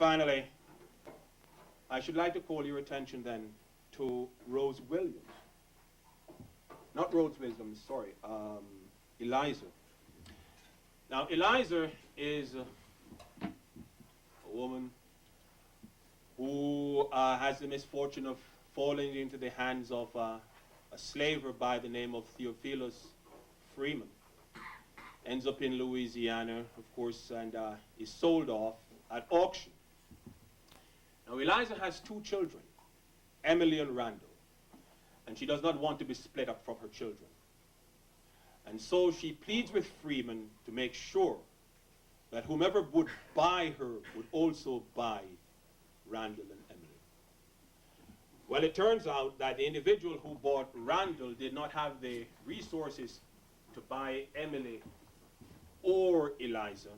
finally, I should like to call your attention then to Rose Williams. Not Rose Williams, sorry, Eliza. Now, Eliza is a woman who has the misfortune of falling into the hands of a slaver by the name of Theophilus Freeman. Ends up in Louisiana, of course, and is sold off at auction. Now, Eliza has two children, Emily and Randall, and she does not want to be split up from her children. And so she pleads with Freeman to make sure that whomever would buy her would also buy Randall and Emily. Well, it turns out that the individual who bought Randall did not have the resources to buy Emily or Eliza.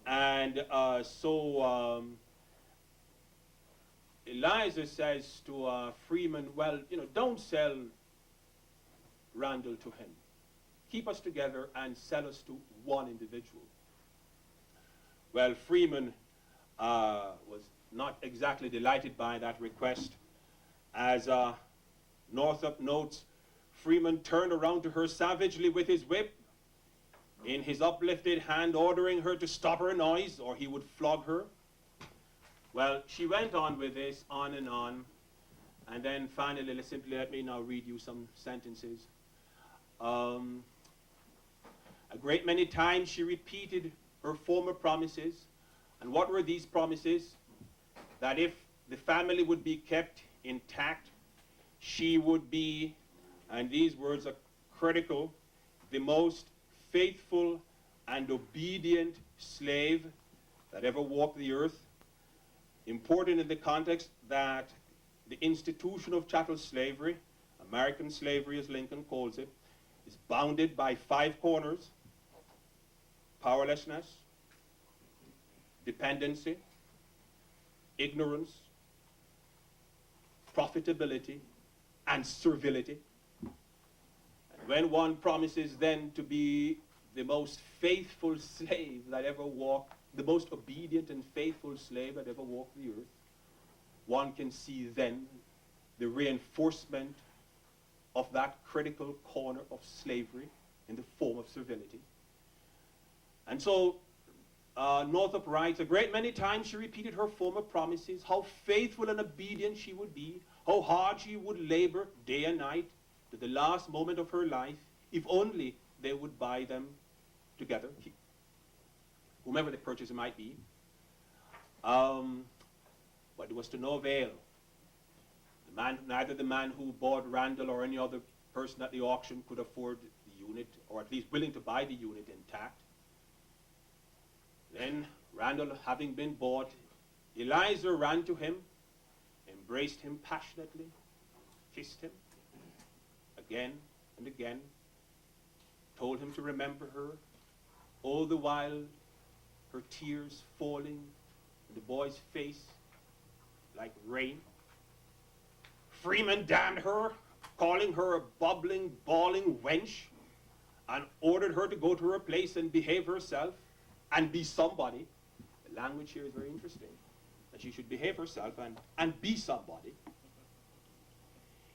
And so Eliza says to Freeman, well, don't sell Randall to him. Keep us together and sell us to one individual. Well, Freeman was not exactly delighted by that request. As Northup notes, Freeman turned around to her savagely with his whip, in his uplifted hand ordering her to stop her noise or he would flog her. Well, she went on with this, on, and then finally, simply let me now read you some sentences. A great many times she repeated her former promises. And what were these promises? That if the family would be kept intact, she would be, and these words are critical, the most faithful and obedient slave that ever walked the earth. Important in the context that the institution of chattel slavery, American slavery as Lincoln calls it, is bounded by 5 corners: powerlessness, dependency, ignorance, profitability, and servility. And when one promises then to be the most faithful slave that ever walked, the most obedient and faithful slave that ever walked the earth, one can see then the reinforcement of that critical corner of slavery in the form of servility. And so Northup writes, a great many times she repeated her former promises, how faithful and obedient she would be, how hard she would labor day and night to the last moment of her life, if only they would buy them together, whomever the purchaser might be. But it was to no avail. Neither the man who bought Randall or any other person at the auction could afford the unit, or at least willing to buy the unit intact. Then, Randall having been bought, Eliza ran to him, embraced him passionately, kissed him again and again, told him to remember her, all the while her tears falling in the boy's face like rain. Freeman damned her, calling her a bubbling, bawling wench, and ordered her to go to her place and behave herself and be somebody. The language here is very interesting, that she should behave herself and be somebody.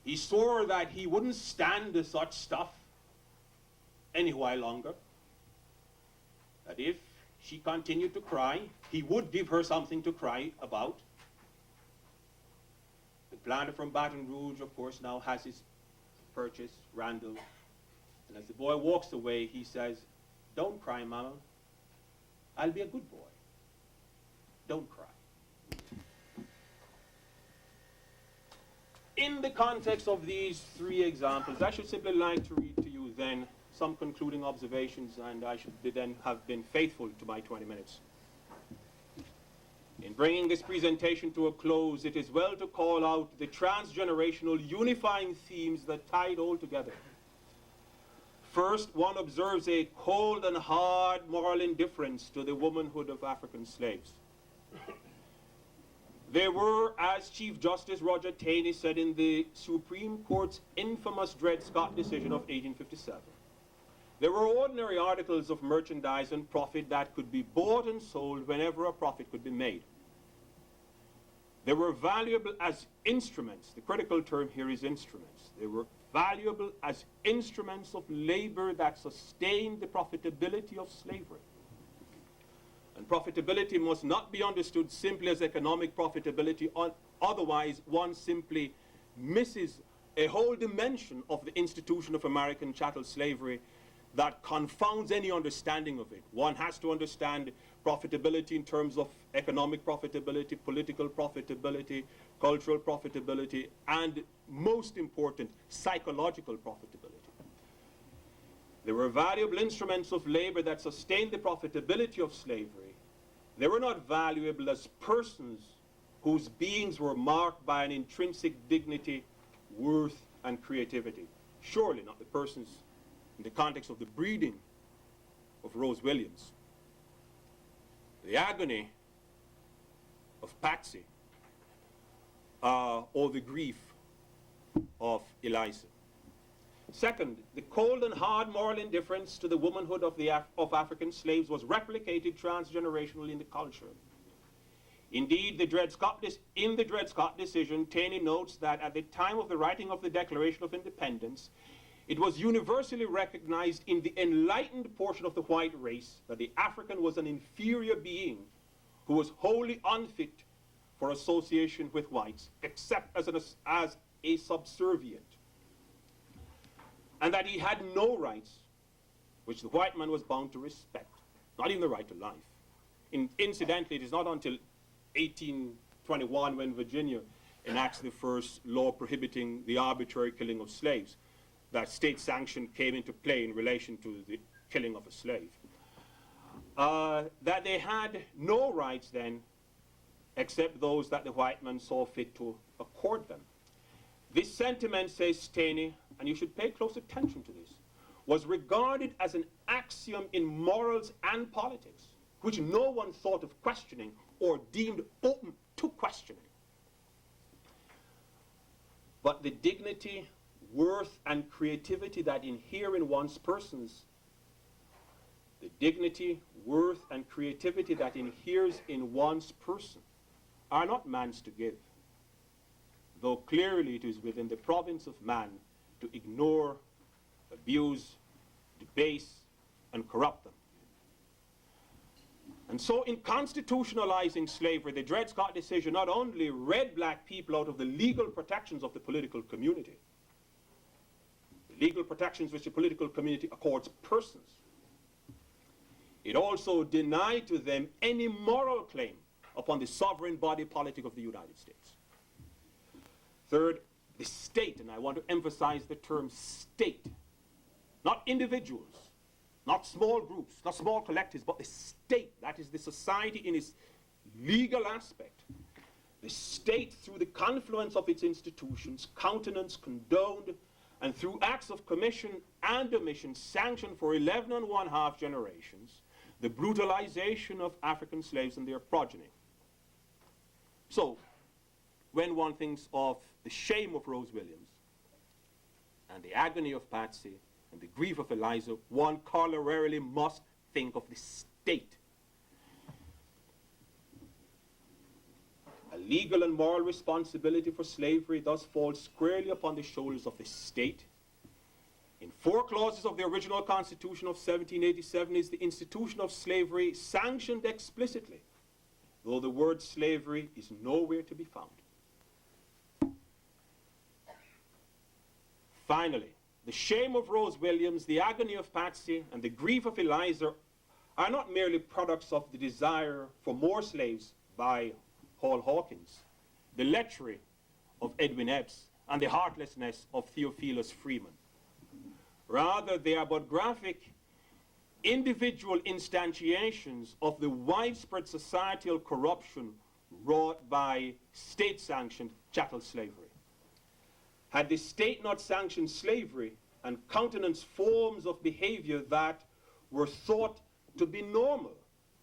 He swore that he wouldn't stand such stuff any while longer, that if she continued to cry, he would give her something to cry about. The planter from Baton Rouge, of course, now has his purchase, Randall. And as the boy walks away, he says, "Don't cry, Mama. I'll be a good boy. Don't cry." In the context of these 3 examples, I should simply like to read to you then some concluding observations, and I should then have been faithful to my 20 minutes. In bringing this presentation to a close, it is well to call out the transgenerational unifying themes that tie it all together. First, one observes a cold and hard moral indifference to the womanhood of African slaves. There were, as Chief Justice Roger Taney said in the Supreme Court's infamous Dred Scott decision of 1857, there were ordinary articles of merchandise and profit that could be bought and sold whenever a profit could be made. They were valuable as instruments. The critical term here is instruments. They were valuable as instruments of labor that sustained the profitability of slavery. And profitability must not be understood simply as economic profitability, otherwise one simply misses a whole dimension of the institution of American chattel slavery that confounds any understanding of it. One has to understand profitability in terms of economic profitability, political profitability, cultural profitability, and most important, psychological profitability. They were valuable instruments of labor that sustained the profitability of slavery. They were not valuable as persons whose beings were marked by an intrinsic dignity, worth, and creativity. Surely not the persons in the context of the breeding of Rose Williams. The agony of Patsy, or the grief of Eliza. Second, the cold and hard moral indifference to the womanhood of African slaves was replicated transgenerationally in the culture. Indeed, in the Dred Scott decision, Taney notes that at the time of the writing of the Declaration of Independence, it was universally recognized in the enlightened portion of the white race that the African was an inferior being who was wholly unfit for association with whites, except as a subservient, and that he had no rights which the white man was bound to respect, not even the right to life. Incidentally, it is not until 1821 when Virginia enacts the first law prohibiting the arbitrary killing of slaves that state sanction came into play in relation to the killing of a slave. That they had no rights then except those that the white man saw fit to accord them. This sentiment, says Taney, and you should pay close attention to this, was regarded as an axiom in morals and politics, which no one thought of questioning or deemed open to questioning. But the dignity, worth, and creativity that inhere in one's persons, the dignity, worth, and creativity that inheres in one's person are not man's to give, though clearly it is within the province of man to ignore, abuse, debase, and corrupt them. And so in constitutionalizing slavery, the Dred Scott decision not only read black people out of the legal protections of the political community, the legal protections which the political community accords persons, it also denied to them any moral claim upon the sovereign body politic of the United States. Third, the state, and I want to emphasize the term state, not individuals, not small groups, not small collectives, but the state, that is the society in its legal aspect. The state, through the confluence of its institutions, countenanced, condoned, and through acts of commission and omission, sanctioned for 11 1/2 generations, the brutalization of African slaves and their progeny. So, when one thinks of the shame of Rose Williams, and the agony of Patsy, and the grief of Eliza, one corollarily must think of the state. A legal and moral responsibility for slavery thus falls squarely upon the shoulders of the state. In 4 clauses of the original Constitution of 1787 is the institution of slavery sanctioned explicitly, though the word slavery is nowhere to be found. Finally, the shame of Rose Williams, the agony of Patsy, and the grief of Eliza are not merely products of the desire for more slaves by Hall Hawkins, the lechery of Edwin Epps, and the heartlessness of Theophilus Freeman. Rather, they are but graphic individual instantiations of the widespread societal corruption wrought by state-sanctioned chattel slavery. Had the state not sanctioned slavery and countenanced forms of behavior that were thought to be normal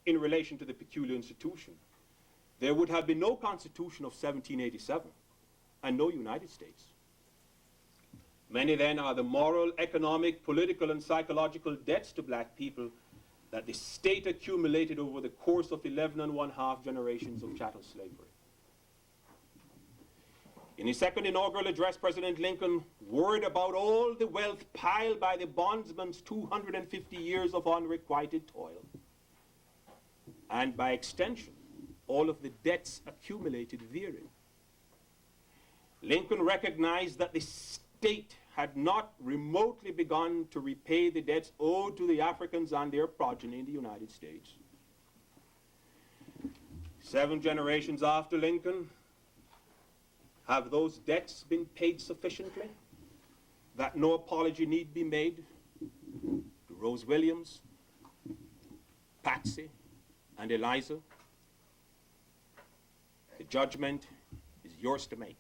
in relation to the peculiar institution, there would have been no Constitution of 1787 and no United States. Many then are the moral, economic, political, and psychological debts to black people that the state accumulated over the course of 11 1/2 generations of chattel slavery. In his second inaugural address, President Lincoln worried about all the wealth piled by the bondsman's 250 years of unrequited toil, and by extension, all of the debts accumulated therein. Lincoln recognized that the state had not remotely begun to repay the debts owed to the Africans and their progeny in the United States. 7 generations after Lincoln, have those debts been paid sufficiently that no apology need be made to Rose Williams, Patsy, and Eliza? The judgment is yours to make.